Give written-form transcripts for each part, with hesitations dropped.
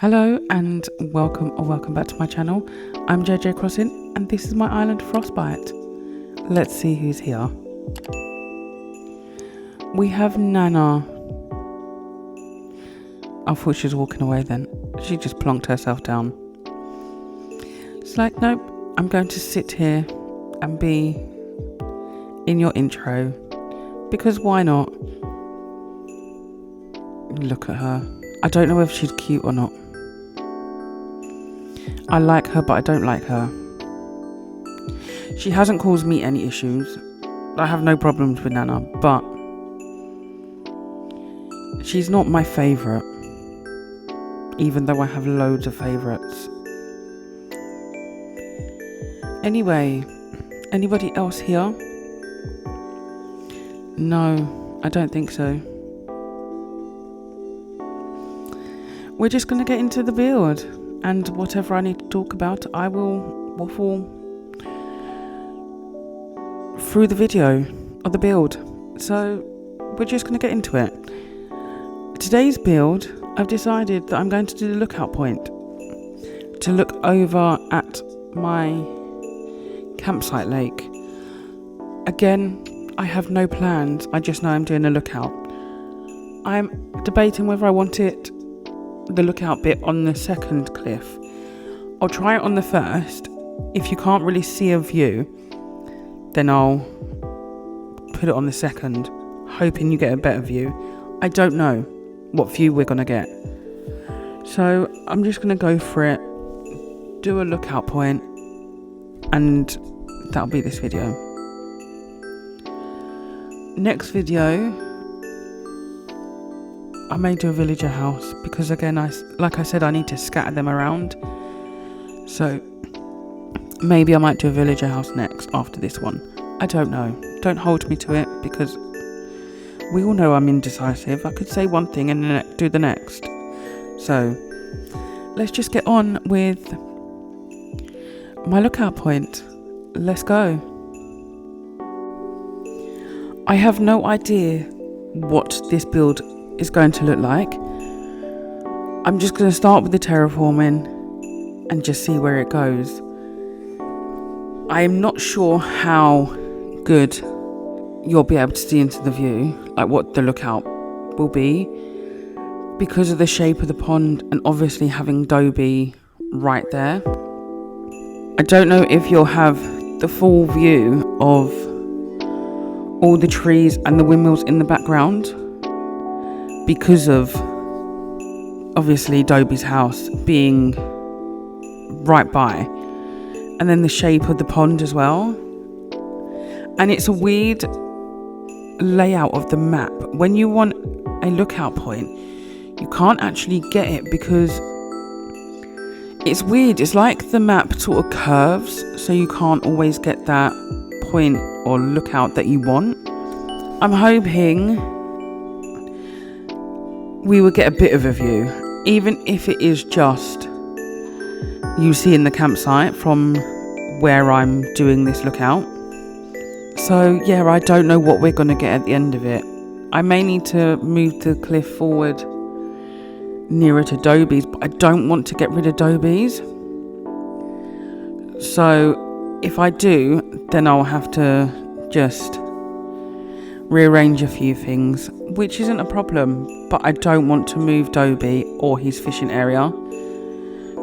Hello and welcome back to my channel. I'm JJ Crossing and this is my island Frostbite. Let's see who's here. We have Nana. I thought she was walking away then. She just plonked herself down. It's like, nope, I'm going to sit here and be in your intro. Because why not? Look at her. I don't know if she's cute or not. I like her, but I don't like her. She hasn't caused me any issues. I have no problems with Nana, but she's not my favourite. Even though I have loads of favourites. Anyway, anybody else here? No, I don't think so. We're just going to get into the build, and whatever I need to talk about, I will waffle through the video of the build. So we're just going to get into it. Today's build, I've decided that I'm going to do the lookout point to look over at my campsite lake. Again, I have no plans, I just know I'm doing a lookout. I'm debating whether I want the lookout bit on the second cliff. I'll try it on the first. If you can't really see a view, then I'll put it on the second, hoping you get a better view. I don't know what view we're gonna get, so I'm just gonna go for it, do a lookout point, and that'll be this video. Next video, I may do a villager house because again, like I said, I need to scatter them around. So maybe I might do a villager house next after this one. I don't know. Don't hold me to it because we all know I'm indecisive. I could say one thing and then do the next. So let's just get on with my lookout point. Let's go. I have no idea what this build is going to look like. I'm just going to start with the terraforming and just see where it goes. I am not sure how good you'll be able to see into the view, like what the lookout will be, because of the shape of the pond and obviously having Dobie right there. I don't know if you'll have the full view of all the trees and the windmills in the background because of obviously Dobie's house being right by, and then the shape of the pond as well. And it's a weird layout of the map. When you want a lookout point, you can't actually get it because it's weird. It's like the map sort of curves, so you can't always get that point or lookout that you want. I'm hoping we will get a bit of a view, even if it is just you seeing the campsite from where I'm doing this lookout. So yeah, I don't know what we're going to get at the end of it. I may need to move the cliff forward nearer to Dobie's, but I don't want to get rid of Dobie's. So if I do, then I'll have to just rearrange a few things, which isn't a problem, but I don't want to move Dobie or his fishing area.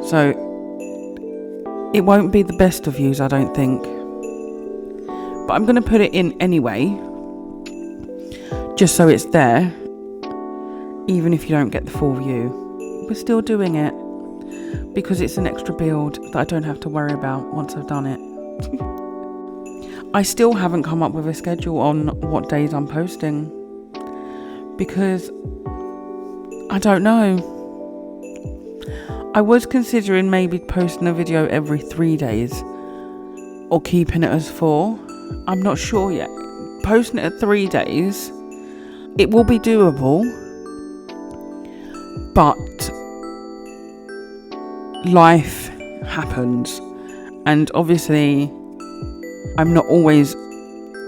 So it won't be the best of views, I don't think. But I'm going to put it in anyway, just so it's there, even if you don't get the full view. We're still doing it because it's an extra build that I don't have to worry about once I've done it. I still haven't come up with a schedule on what days I'm posting because I don't know. I was considering maybe posting a video every 3 days or keeping it as 4. I'm not sure yet. Posting it at 3 days, it will be doable, but life happens, and obviously I'm not always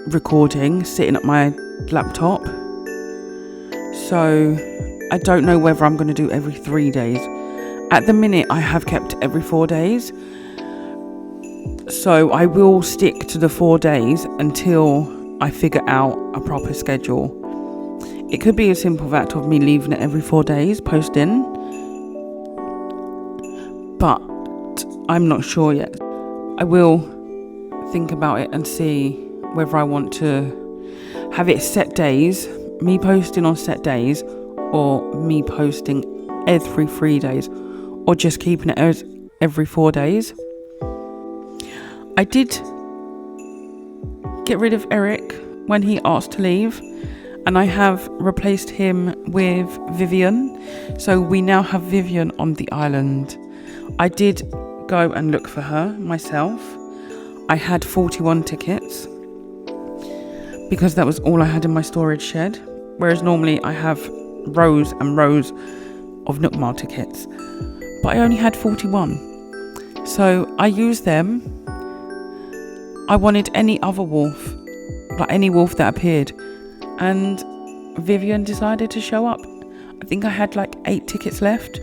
recording sitting at my laptop, so I don't know whether I'm going to do every 3 days. At the minute, I have kept every 4 days. So I will stick to the 4 days until I figure out a proper schedule. It could be a simple fact of me leaving it every 4 days, posting. But I'm not sure yet. I will think about it and see whether I want to have it set days, me posting on set days, or me posting every 3 days, or just keeping it as every 4 days. I did get rid of Eric when he asked to leave, and I have replaced him with Vivian. So we now have Vivian on the island. I did go and look for her myself. I had 41 tickets because that was all I had in my storage shed, whereas normally I have rows and rows of Nook Mile tickets, but I only had 41. So I used them. I wanted any other wolf, like any wolf that appeared, and Vivian decided to show up. I think I had like 8 tickets left,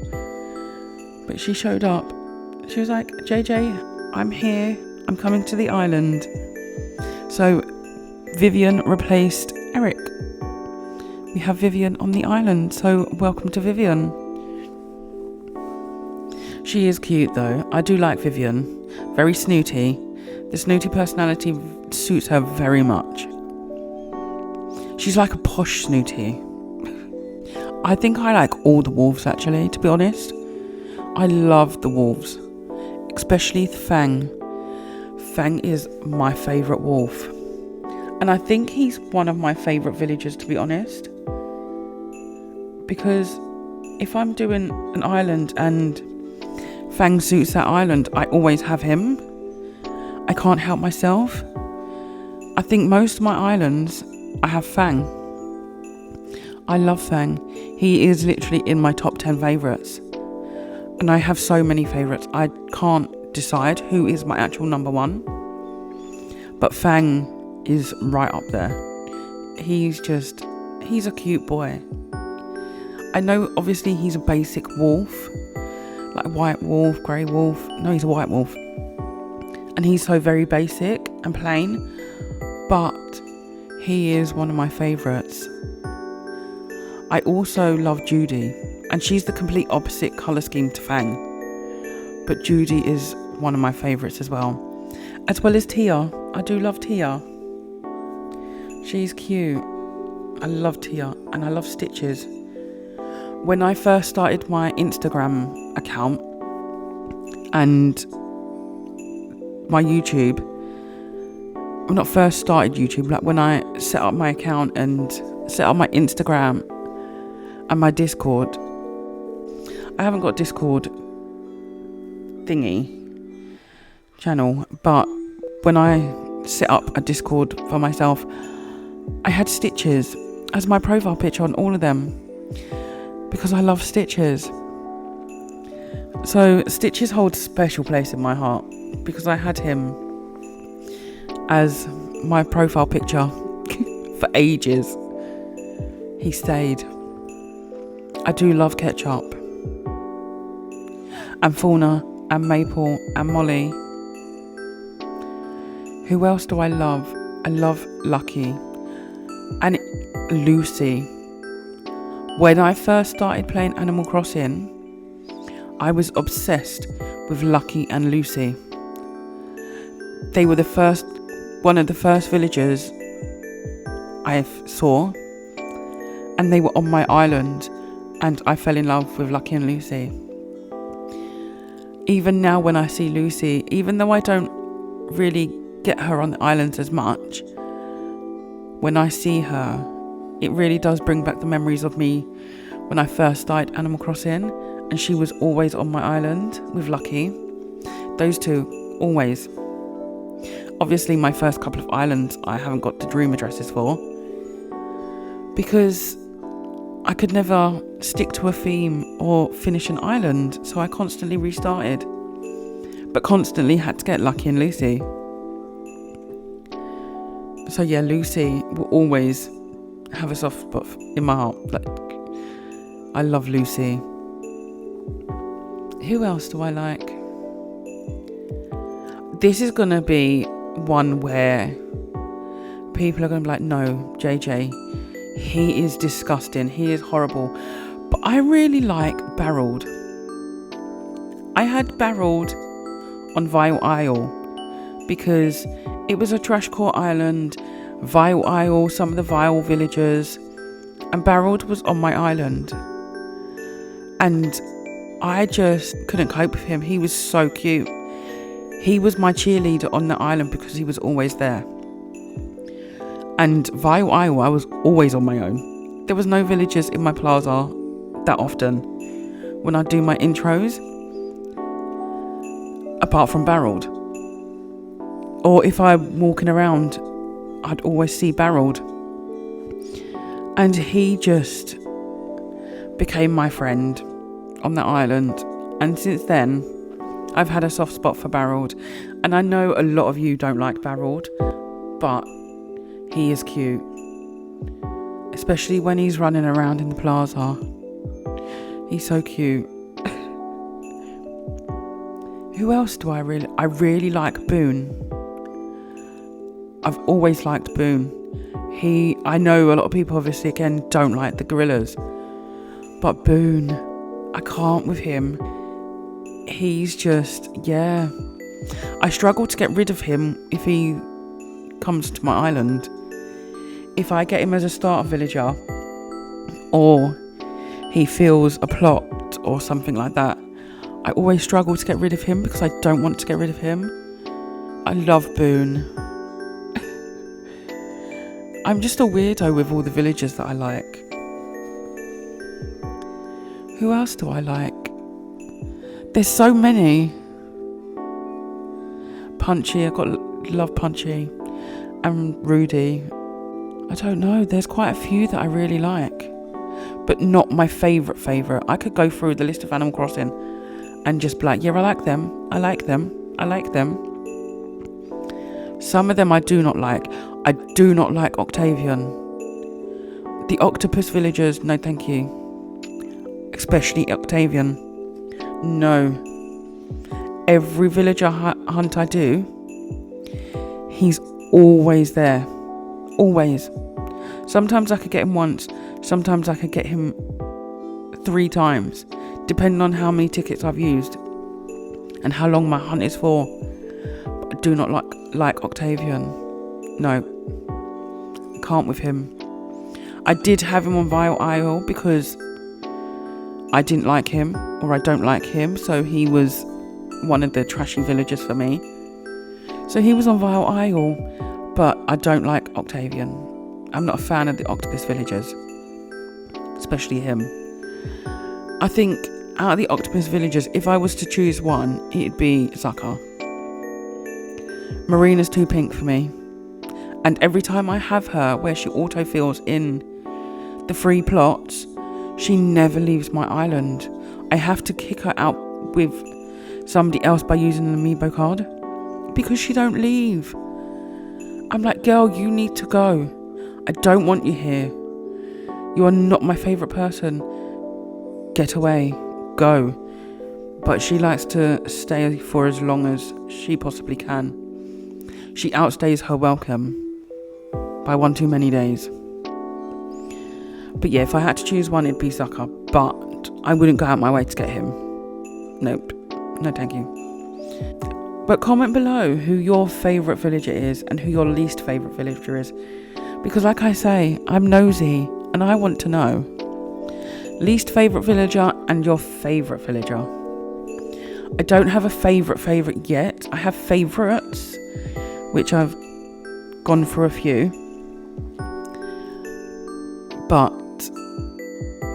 but she showed up. She was like, JJ, I'm here, I'm coming to the island. So Vivian replaced Eric. We have Vivian on the island, so welcome to Vivian. She is cute though. I do like Vivian. Very snooty. The snooty personality suits her very much. She's like a posh snooty. I think I like all the wolves actually, to be honest. I love the wolves, especially Fang. Fang is my favourite wolf. And I think he's one of my favourite villagers, to be honest. Because if I'm doing an island and Fang suits that island, I always have him. I can't help myself. I think most of my islands, I have Fang. I love Fang. He is literally in my top 10 favourites. And I have so many favourites. I can't decide who is my actual number one. But Fang is right up there. He's a cute boy. I know obviously he's a basic wolf. Like a white wolf, grey wolf. No, he's a white wolf. And he's so very basic and plain. But he is one of my favourites. I also love Judy. And she's the complete opposite colour scheme to Fang. But Judy is one of my favourites as well. As well as Tia. I do love Tia. She's cute. I love Tia. And I love Stitches. When I first started my Instagram account and my YouTube, well, not first started YouTube, like when I set up my account and set up my Instagram and my Discord. I haven't got Discord thingy channel, but when I set up a Discord for myself, I had Stitches as my profile picture on all of them because I love Stitches. So Stitches holds a special place in my heart because I had him as my profile picture for ages. He stayed. I do love Ketchup and Fauna and Maple and Molly. Who else do I love? I love Lucky and Lucy. When I first started playing Animal Crossing, I was obsessed with Lucky and Lucy. They were one of the first villagers I saw, and they were on my island, and I fell in love with Lucky and Lucy. Even now when I see Lucy, even though I don't really get her on the islands as much, when I see her, it really does bring back the memories of me when I first started Animal Crossing, and she was always on my island with Lucky. Those two, always. Obviously my first couple of islands I haven't got the dream addresses for, because I could never stick to a theme or finish an island, so I constantly restarted, but constantly had to get Lucky and Lucy. So yeah, Lucy will always have a soft spot in my heart. Like, I love Lucy. Who else do I like? This is going to be one where people are going to be like, no, JJ, he is disgusting. He is horrible. But I really like Barreled. I had Barreled on Vile Isle because it was a trashcore island. Vile Isle, some of the Vile villagers, and Barreled was on my island. And I just couldn't cope with him. He was so cute. He was my cheerleader on the island because he was always there. And Vile Isle, I was always on my own. There was no villagers in my plaza that often when I do my intros, apart from Barreled. Or if I'm walking around, I'd always see Barreled. And he just became my friend on that island. And since then, I've had a soft spot for Barreled. And I know a lot of you don't like Barreled, but he is cute. Especially when he's running around in the plaza. He's so cute. Who else do I really like Boone. I've always liked Boone. I know a lot of people obviously again don't like the gorillas, but Boone, I can't with him. He's just, yeah. I struggle to get rid of him if he comes to my island. If I get him as a starter villager, or he feels a plot or something like that, I always struggle to get rid of him because I don't want to get rid of him. I love Boone. I'm just a weirdo with all the villagers that I like. Who else do I like? There's so many. Punchy, love Punchy. And Rudy. I don't know, there's quite a few that I really like. But not my favourite. I could go through the list of Animal Crossing and just be like, yeah, I like them. Some of them I do not like. I do not like Octavian. The octopus villagers, no thank you. Especially Octavian. No. Every villager hunt I do, he's always there. Always. Sometimes I could get him once. Sometimes I could get him 3 times. Depending on how many tickets I've used. And how long my hunt is for. But I do not like Octavian. No. I can't with him. I did have him on Vile Isle because I didn't like him. Or I don't like him. So he was one of the trashy villagers for me. So he was on Vile Isle. But I don't like Octavian. I'm not a fan of the octopus villagers. Especially him. I think out of the octopus villagers, if I was to choose one, it'd be Zucker. Marina's too pink for me. And every time I have her where she autofills in the free plots, she never leaves my island. I have to kick her out with somebody else by using an amiibo card because she don't leave. I'm like, girl, you need to go. I don't want you here. You are not my favourite person. Get away. Go. But she likes to stay for as long as she possibly can. She outstays her welcome by 1 too many days. But yeah, if I had to choose one, it'd be Zucker. But I wouldn't go out my way to get him. Nope. No thank you. But comment below who your favourite villager is and who your least favourite villager is. Because like I say, I'm nosy and I want to know. Least favourite villager and your favourite villager. I don't have a favourite yet. I have favourites, which I've gone for a few. But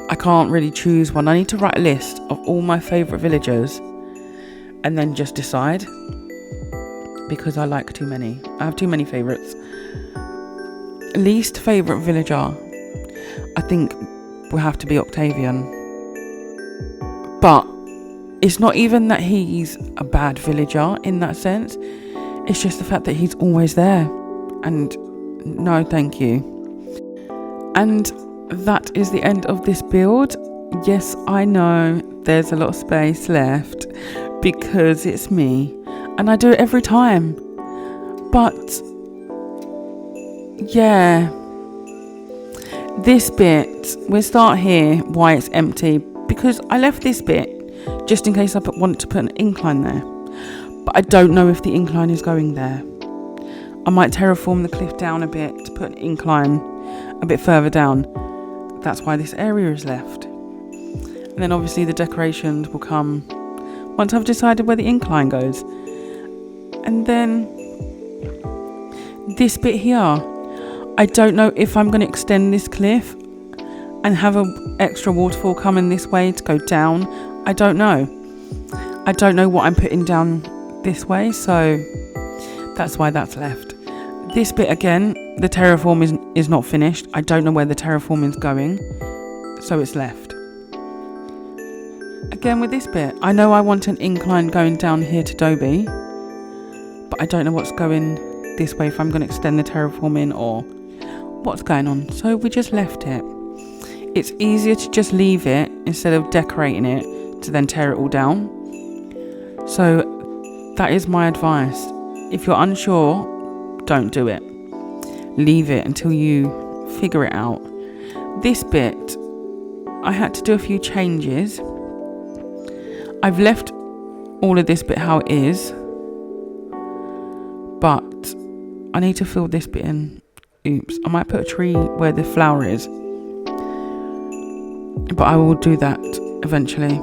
I can't really choose one. I need to write a list of all my favourite villagers and then just decide. Because I like too many. I have too many favourites. Least favourite villager, I think will have to be Octavian. But it's not even that he's a bad villager in that sense. It's just the fact that he's always there. And no thank you. And that is the end of this build. Yes, I know there's a lot of space left because it's me and I do it every time. But yeah, this bit, we'll start here why it's empty, because I left this bit just in case I want to put an incline there. But I don't know if the incline is going there. I might terraform the cliff down a bit to put an incline a bit further down. That's why this area is left. And then obviously the decorations will come once I've decided where the incline goes. And then this bit here, I don't know if I'm going to extend this cliff and have an extra waterfall coming this way to go down. I don't know. I don't know what I'm putting down this way, so that's why that's left. This bit again, the terraform is not finished. I don't know where the terraforming is going, so it's left. Again with this bit, I know I want an incline going down here to Dobie, but I don't know what's going this way, if I'm going to extend the terraforming or what's going on. So we just left it. It's easier to just leave it instead of decorating it to then tear it all down. So that is my advice. If you're unsure, don't do it. Leave it until you figure it out. This bit, I had to do a few changes. I've left all of this bit how it is, but I need to fill this bit in. Oops, I might put a tree where the flower is, but I will do that eventually.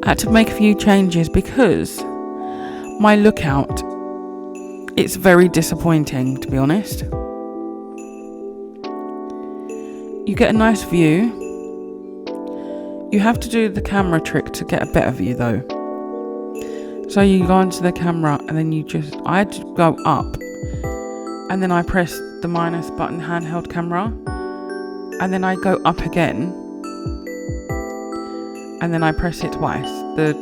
I had to make a few changes because my lookout, it's very disappointing, to be honest. You get a nice view. You have to do the camera trick to get a better view though. So you go onto the camera and then I had to go up and then I press the minus button handheld camera and then I go up again and then I press it twice, the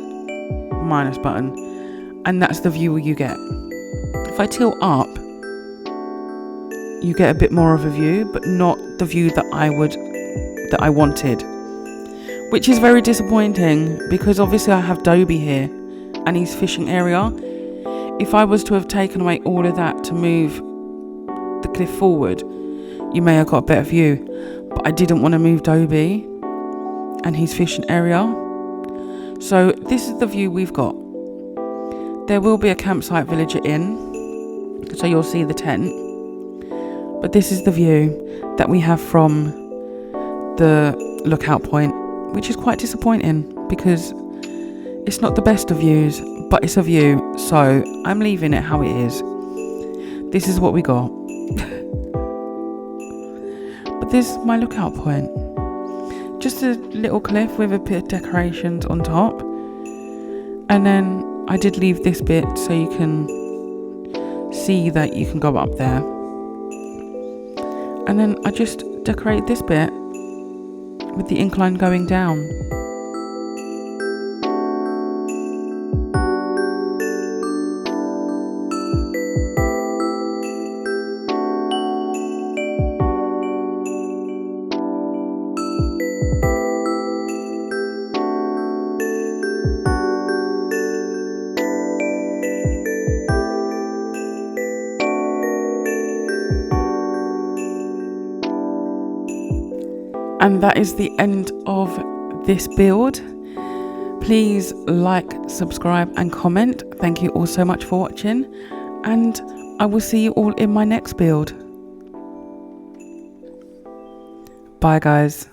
minus button, and that's the view you get. If I tilt up, you get a bit more of a view, but not the view that I wanted, which is very disappointing because obviously I have Dobie here and his fishing area. If I was to have taken away all of that to move the cliff forward, you may have got a better view, but I didn't want to move Dobie and his fishing area. So this is the view we've got. There will be a campsite villager in, so you'll see the tent, but this is the view that we have from the lookout point, which is quite disappointing because it's not the best of views, but it's a view, so I'm leaving it how it is. This is what we got. But this is my lookout point. Just a little cliff with a bit of decorations on top. And then I did leave this bit so you can see that you can go up there. And then I just decorate this bit with the incline going down. And that is the end of this build. Please like, subscribe and comment. Thank you all so much for watching, and I will see you all in my next build. Bye guys.